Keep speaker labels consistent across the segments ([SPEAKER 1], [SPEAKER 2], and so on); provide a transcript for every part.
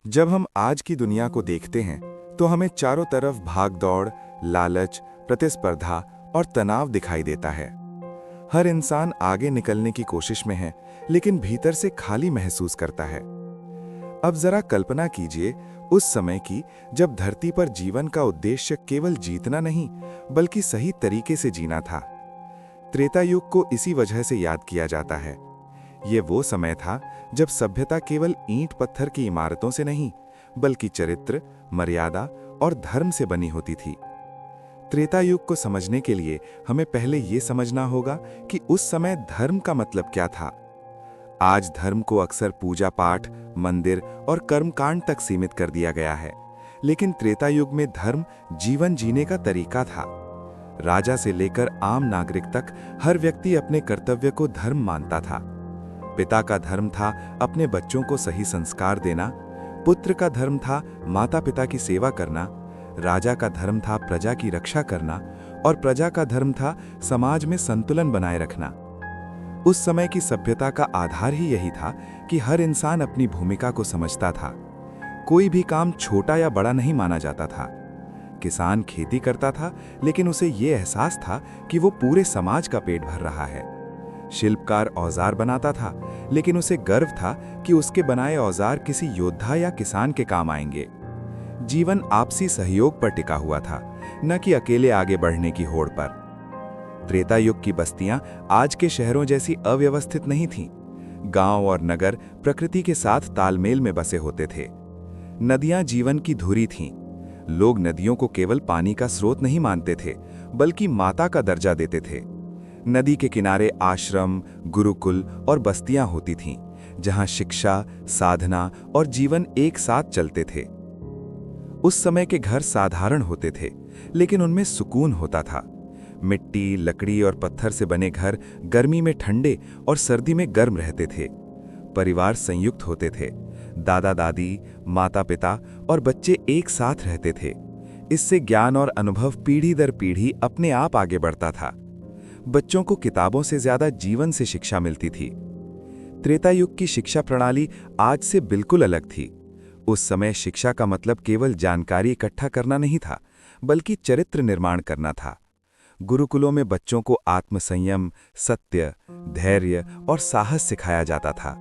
[SPEAKER 1] जब हम आज की दुनिया को देखते हैं तो हमें चारों तरफ भाग-दौड़, लालच, प्रतिस्पर्धा और तनाव दिखाई देता है। हर इंसान आगे निकलने की कोशिश में है, लेकिन भीतर से खाली महसूस करता है। अब जरा कल्पना कीजिए उस समय की जब धरती पर जीवन का उद्देश्य केवल जीतना नहीं, बल्कि सही तरीके से जीना था। त्रेता युग को इसी वजह से याद किया जाता है। ये वो समय था जब सभ्यता केवल ईंट पत्थर की इमारतों से नहीं, बल्कि चरित्र, मर्यादा और धर्म से बनी होती थी। त्रेता युग को समझने के लिए हमें पहले ये समझना होगा कि उस समय धर्म का मतलब क्या था। आज धर्म को अक्सर पूजा पाठ, मंदिर और कर्मकांड तक सीमित कर दिया गया है, लेकिन त्रेता युग में धर्म जीवन जीने का तरीका था। राजा से लेकर आम नागरिक तक हर व्यक्ति अपने कर्तव्य को धर्म मानता था। पिता का धर्म था अपने बच्चों को सही संस्कार देना, पुत्र का धर्म था माता पिता की सेवा करना, राजा का धर्म था प्रजा की रक्षा करना और प्रजा का धर्म था समाज में संतुलन बनाए रखना। उस समय की सभ्यता का आधार ही यही था कि हर इंसान अपनी भूमिका को समझता था। कोई भी काम छोटा या बड़ा नहीं माना जाता था। किसान खेती करता था, लेकिन उसे ये एहसास था कि वो पूरे समाज का पेट भर रहा है। शिल्पकार औजार बनाता था, लेकिन उसे गर्व था कि उसके बनाए औजार किसी योद्धा या किसान के काम आएंगे। जीवन आपसी सहयोग पर टिका हुआ था, न कि अकेले आगे बढ़ने की होड़ पर। त्रेता युग की बस्तियां आज के शहरों जैसी अव्यवस्थित नहीं थीं। गांव और नगर प्रकृति के साथ तालमेल में बसे होते थे। नदियां जीवन की धुरी थीं। लोग नदियों को केवल पानी का स्रोत नहीं मानते थे, बल्कि माता का दर्जा देते थे। नदी के किनारे आश्रम, गुरुकुल और बस्तियां होती थीं, जहां शिक्षा, साधना और जीवन एक साथ चलते थे। उस समय के घर साधारण होते थे, लेकिन उनमें सुकून होता था। मिट्टी, लकड़ी और पत्थर से बने घर गर्मी में ठंडे और सर्दी में गर्म रहते थे। परिवार संयुक्त होते थे। दादा दादी, माता पिता और बच्चे एक साथ रहते थे। इससे ज्ञान और अनुभव पीढ़ी दर पीढ़ी अपने आप आगे बढ़ता था। बच्चों को किताबों से ज्यादा जीवन से शिक्षा मिलती थी। त्रेता युग की शिक्षा प्रणाली आज से बिल्कुल अलग थी। उस समय शिक्षा का मतलब केवल जानकारी इकट्ठा करना नहीं था, बल्कि चरित्र निर्माण करना था। गुरुकुलों में बच्चों को आत्मसंयम, सत्य, धैर्य और साहस सिखाया जाता था।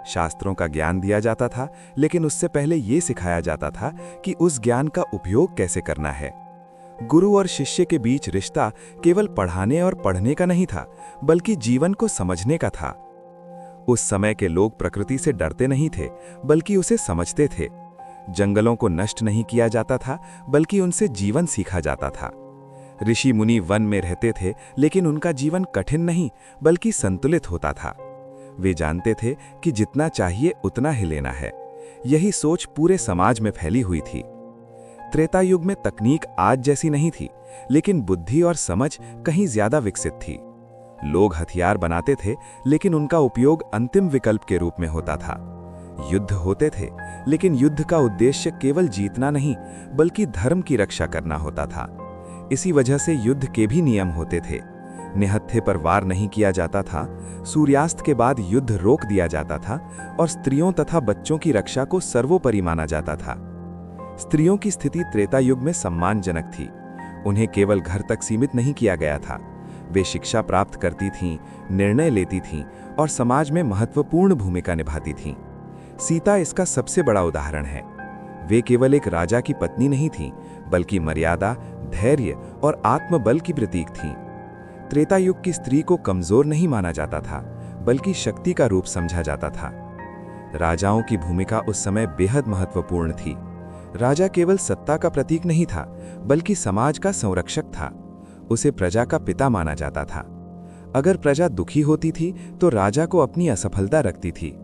[SPEAKER 1] शास्त्रों का ज्ञान दिया जाता था, लेकिन उससे पहले ये सिखाया जाता था कि उस ज्ञान का उपयोग कैसे करना है। गुरु और शिष्य के बीच रिश्ता केवल पढ़ाने और पढ़ने का नहीं था, बल्कि जीवन को समझने का था। उस समय के लोग प्रकृति से डरते नहीं थे, बल्कि उसे समझते थे। जंगलों को नष्ट नहीं किया जाता था, बल्कि उनसे जीवन सीखा जाता था। ऋषि मुनि वन में रहते थे, लेकिन उनका जीवन कठिन नहीं, बल्कि संतुलित होता था। वे जानते थे कि जितना चाहिए उतना ही लेना है। यही सोच पूरे समाज में फैली हुई थी। त्रेता युग में तकनीक आज जैसी नहीं थी, लेकिन बुद्धि और समझ कहीं ज्यादा विकसित थी। लोग हथियार बनाते थे, लेकिन उनका उपयोग अंतिम विकल्प के रूप में होता था। युद्ध होते थे, लेकिन युद्ध का उद्देश्य केवल जीतना नहीं, बल्कि धर्म की रक्षा करना होता था। इसी वजह से युद्ध के भी नियम होते थे। निहत्थे पर वार नहीं किया जाता था, सूर्यास्त के बाद युद्ध रोक दिया जाता था और स्त्रियों तथा बच्चों की रक्षा को सर्वोपरि माना जाता था। स्त्रियों की स्थिति त्रेता युग में सम्मानजनक थी। उन्हें केवल घर तक सीमित नहीं किया गया था। वे शिक्षा प्राप्त करती थीं, निर्णय लेती थीं और समाज में महत्वपूर्ण भूमिका निभाती थीं। सीता इसका सबसे बड़ा उदाहरण है। वे केवल एक राजा की पत्नी नहीं थीं, बल्कि मर्यादा, धैर्य और आत्मबल की प्रतीक थीं। त्रेता युग की स्त्री को कमजोर नहीं माना जाता था, बल्कि शक्ति का रूप समझा जाता था। राजाओं की भूमिका उस समय बेहद महत्वपूर्ण थी। राजा केवल सत्ता का प्रतीक नहीं था, बल्कि समाज का संरक्षक था। उसे प्रजा का पिता माना जाता था। अगर प्रजा दुखी होती थी, तो राजा को अपनी असफलता रखती थी।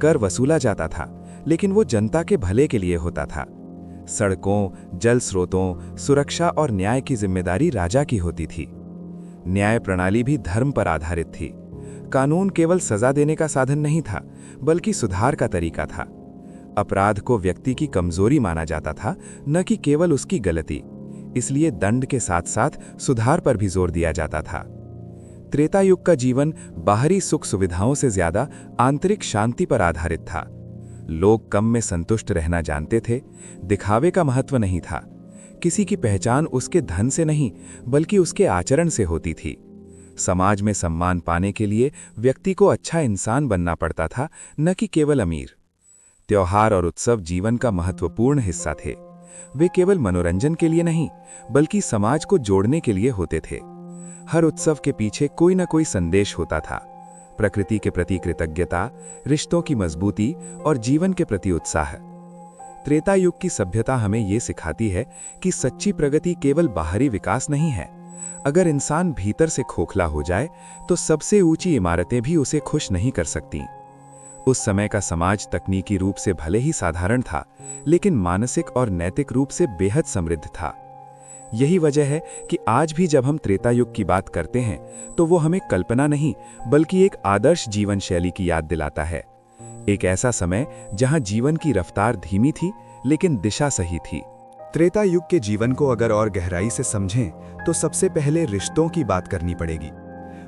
[SPEAKER 1] कर वसूला जाता था, लेकिन वो जनता के भले के लिए होता था। सड़कों, जल स्रोतों, सुरक्षा और न्याय की जिम्मेदारी राजा की होती थी। न्याय प्रणाली भी धर्म पर आधारित थी। कानून केवल सजा देने का साधन नहीं था, बल्कि सुधार का तरीका था। अपराध को व्यक्ति की कमजोरी माना जाता था, न कि केवल उसकी गलती। इसलिए दंड के साथ साथ सुधार पर भी जोर दिया जाता था। त्रेता युग का जीवन बाहरी सुख सुविधाओं से ज्यादा आंतरिक शांति पर आधारित था। लोग कम में संतुष्ट रहना जानते थे, दिखावे का महत्व नहीं था। किसी की पहचान उसके धन से नहीं बल्कि उसके आचरण से होती थी। समाज में सम्मान पाने के लिए व्यक्ति को अच्छा इंसान बनना पड़ता था, न कि केवल अमीर। त्योहार और उत्सव जीवन का महत्वपूर्ण हिस्सा थे। वे केवल मनोरंजन के लिए नहीं बल्कि समाज को जोड़ने के लिए होते थे। हर उत्सव के पीछे कोई न कोई संदेश होता था। प्रकृति के प्रति कृतज्ञता, रिश्तों की मजबूती और जीवन के प्रति उत्साह। त्रेता युग की सभ्यता हमें ये सिखाती है कि सच्ची प्रगति केवल बाहरी विकास नहीं है। अगर इंसान भीतर से खोखला हो जाए तो सबसे ऊंची इमारतें भी उसे खुश नहीं कर सकती। उस समय का समाज तकनीकी रूप से भले ही साधारण था, लेकिन मानसिक और नैतिक रूप से बेहद समृद्ध था। यही वजह है कि आज भी जब हम त्रेता युग की बात करते हैं तो वो हमें कल्पना नहीं बल्कि एक आदर्श जीवन शैली की याद दिलाता है। एक ऐसा समय जहां जीवन की रफ्तार धीमी थी लेकिन दिशा सही थी।
[SPEAKER 2] त्रेता युग के जीवन को अगर और गहराई से समझें तो सबसे पहले रिश्तों की बात करनी पड़ेगी।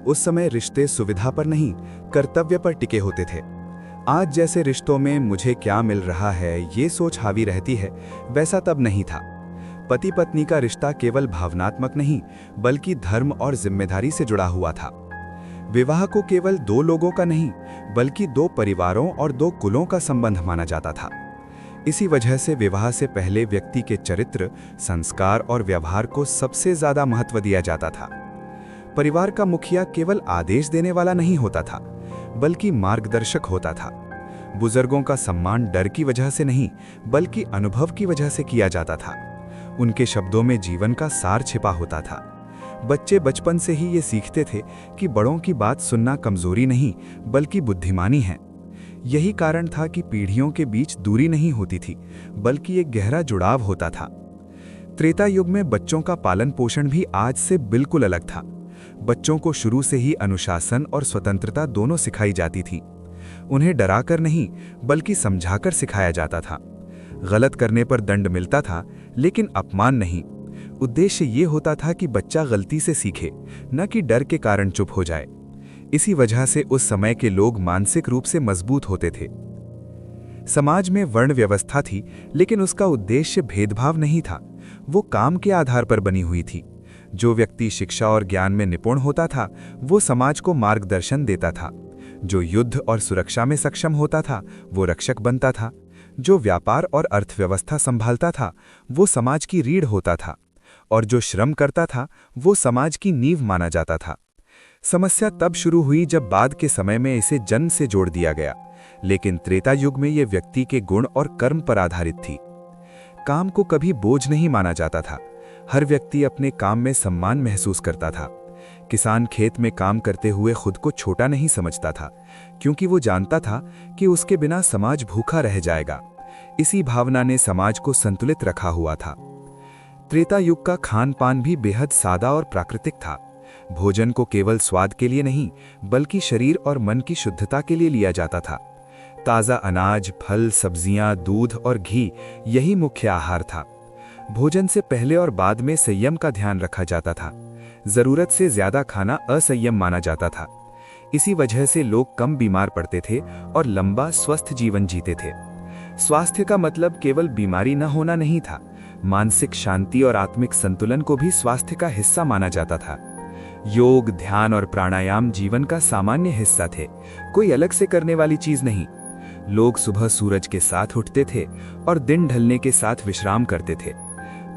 [SPEAKER 2] उस समय रिश्ते सुविधा पर नहीं, कर्तव्य पर टिके होते थे। आज जैसे रिश्तों में मुझे क्या मिल रहा है ये सोच हावी रहती है, वैसा तब नहीं था। पति पत्नी का रिश्ता केवल भावनात्मक नहीं बल्कि धर्म और जिम्मेदारी से जुड़ा हुआ था। विवाह को केवल दो लोगों का नहीं बल्कि दो परिवारों और दो कुलों का संबंध माना जाता था। इसी वजह से विवाह से पहले व्यक्ति के चरित्र, संस्कार और व्यवहार को सबसे ज्यादा महत्व दिया जाता था। परिवार का मुखिया केवल आदेश देने वाला नहीं होता था बल्कि मार्गदर्शक होता था। बुजुर्गों का सम्मान डर की वजह से नहीं बल्कि अनुभव की वजह से किया जाता था। उनके शब्दों में जीवन का सार छिपा होता था। बच्चे बचपन से ही ये सीखते थे कि बड़ों की बात सुनना कमजोरी नहीं बल्कि बुद्धिमानी है। यही कारण था कि पीढ़ियों के बीच दूरी नहीं होती थी बल्कि एक गहरा जुड़ाव होता था। त्रेता युग में बच्चों का पालन पोषण भी आज से बिल्कुल अलग था। बच्चों को शुरू से ही अनुशासन और स्वतंत्रता दोनों सिखाई जाती थी। उन्हें डराकर नहीं बल्कि समझाकर सिखाया जाता था। गलत करने पर दंड मिलता था लेकिन अपमान नहीं। उद्देश्य ये होता था कि बच्चा गलती से सीखे, न कि डर के कारण चुप हो जाए। इसी वजह से उस समय के लोग मानसिक रूप से मजबूत होते थे। समाज में वर्ण व्यवस्था थी लेकिन उसका उद्देश्य भेदभाव नहीं था, वो काम के आधार पर बनी हुई थी। जो व्यक्ति शिक्षा और ज्ञान में निपुण होता था वो समाज को मार्गदर्शन देता था। जो युद्ध और सुरक्षा में सक्षम होता था वो रक्षक बनता था। जो व्यापार और अर्थव्यवस्था संभालता था वो समाज की रीढ़ होता था। और जो श्रम करता था वो समाज की नींव माना जाता था। समस्या तब शुरू हुई जब बाद के समय में इसे जन्म से जोड़ दिया गया, लेकिन त्रेता युग में ये व्यक्ति के गुण और कर्म पर आधारित थी। काम को कभी बोझ नहीं माना जाता था। हर व्यक्ति अपने काम में सम्मान महसूस करता था। किसान खेत में काम करते हुए खुद को छोटा नहीं समझता था क्योंकि वो जानता था कि उसके बिना समाज भूखा रह जाएगा। इसी भावना ने समाज को संतुलित रखा हुआ था। त्रेता युग का खान पान भी बेहद सादा और प्राकृतिक था। भोजन को केवल स्वाद के लिए नहीं बल्कि शरीर और मन की शुद्धता के लिए लिया जाता था। ताज़ा अनाज, फल, सब्जियां, दूध और घी यही मुख्य आहार था। भोजन से पहले और बाद में संयम का ध्यान रखा जाता था। जरूरत से ज्यादा खाना असंयम माना जाता था। इसी वजह से लोग कम बीमार पड़ते थे और लंबा स्वस्थ जीवन जीते थे। स्वास्थ्य का मतलब केवल बीमारी न होना नहीं था, मानसिक शांति और आत्मिक संतुलन को भी स्वास्थ्य का हिस्सा माना जाता था। योग, ध्यान और प्राणायाम जीवन का सामान्य हिस्सा थे, कोई अलग से करने वाली चीज नहीं। लोग सुबह सूरज के साथ उठते थे और दिन ढलने के साथ विश्राम करते थे।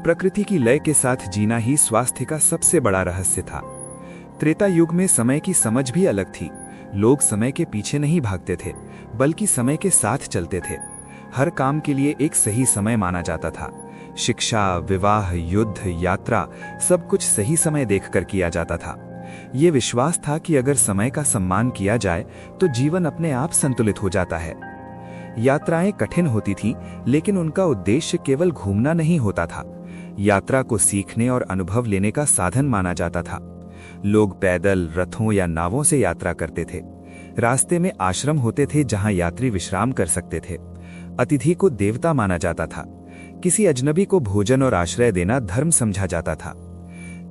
[SPEAKER 2] प्रकृति की लय के साथ जीना ही स्वास्थ्य का सबसे बड़ा रहस्य था। त्रेता युग में समय की समझ भी अलग थी। लोग समय के पीछे नहीं भागते थे बल्कि समय के साथ चलते थे। हर काम के लिए एक सही समय माना जाता था। शिक्षा, विवाह, युद्ध, यात्रा सब कुछ सही समय देखकर किया जाता था। ये विश्वास था कि अगर समय का सम्मान किया जाए तो जीवन अपने आप संतुलित हो जाता है। यात्राएं कठिन होती थीं, लेकिन उनका उद्देश्य केवल घूमना नहीं होता था। यात्रा को सीखने और अनुभव लेने का साधन माना जाता था। लोग पैदल, रथों या नावों से यात्रा करते थे। रास्ते में आश्रम होते थे जहां यात्री विश्राम कर सकते थे। अतिथि को देवता माना जाता था। किसी अजनबी को भोजन और आश्रय देना धर्म समझा जाता था।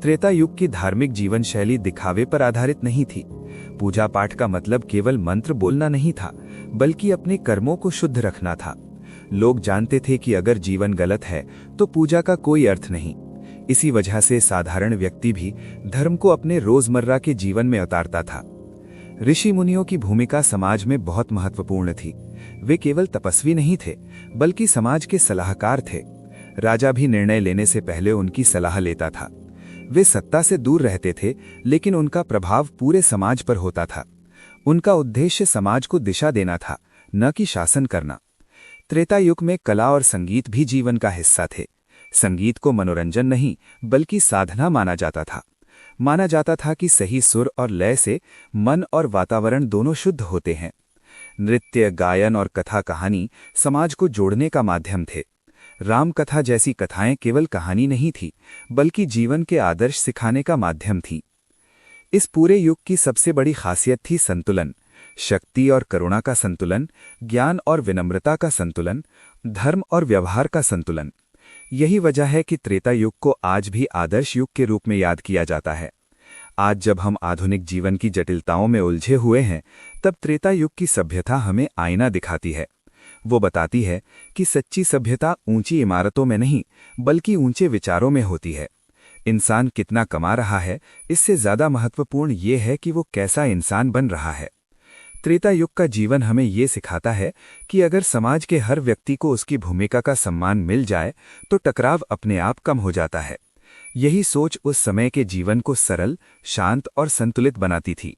[SPEAKER 2] त्रेता युग की धार्मिक जीवन शैली दिखावे पर आधारित नहीं थी। पूजा पाठ का मतलब केवल मंत्र बोलना नहीं था, बल्कि अपने कर्मों को शुद्ध रखना था। लोग जानते थे कि अगर जीवन गलत है तो पूजा का कोई अर्थ नहीं। इसी वजह से साधारण व्यक्ति भी धर्म को अपने रोजमर्रा के जीवन में उतारता था। ऋषि मुनियों की भूमिका समाज में बहुत महत्वपूर्ण थी। वे केवल तपस्वी नहीं थे, बल्कि समाज के सलाहकार थे। राजा भी निर्णय लेने से पहले उनकी सलाह लेता था। वे सत्ता से दूर रहते थे, लेकिन उनका प्रभाव पूरे समाज पर होता था। उनका उद्देश्य समाज को दिशा देना था, न कि शासन करना। त्रेता युग में कला और संगीत भी जीवन का हिस्सा थे। संगीत को मनोरंजन नहीं, बल्कि साधना माना जाता था। माना जाता था कि सही सुर और लय से मन और वातावरण दोनों शुद्ध होते हैं। नृत्य, गायन और कथा कहानी समाज को जोड़ने का माध्यम थे। राम कथा जैसी कथाएं केवल कहानी नहीं थी, बल्कि जीवन के आदर्श सिखाने का माध्यम थी। इस पूरे युग की सबसे बड़ी खासियत थी संतुलन। शक्ति और करुणा का संतुलन, ज्ञान और विनम्रता का संतुलन, धर्म और व्यवहार का संतुलन। यही वजह है कि त्रेता युग को आज भी आदर्श युग के रूप में याद किया जाता है। आज जब हम आधुनिक जीवन की जटिलताओं में उलझे हुए हैं, तब त्रेता युग की सभ्यता हमें आईना दिखाती है। वो बताती है कि सच्ची सभ्यता ऊंची इमारतों में नहीं, बल्कि ऊंचे विचारों में होती है। इंसान कितना कमा रहा है, इससे ज्यादा महत्वपूर्ण ये है कि वो कैसा इंसान बन रहा है। त्रेता युग का जीवन हमें ये सिखाता है कि अगर समाज के हर व्यक्ति को उसकी भूमिका का सम्मान मिल जाए, तो टकराव अपने आप कम हो जाता है। यही सोच उस समय के जीवन को सरल, शांत और संतुलित बनाती थी।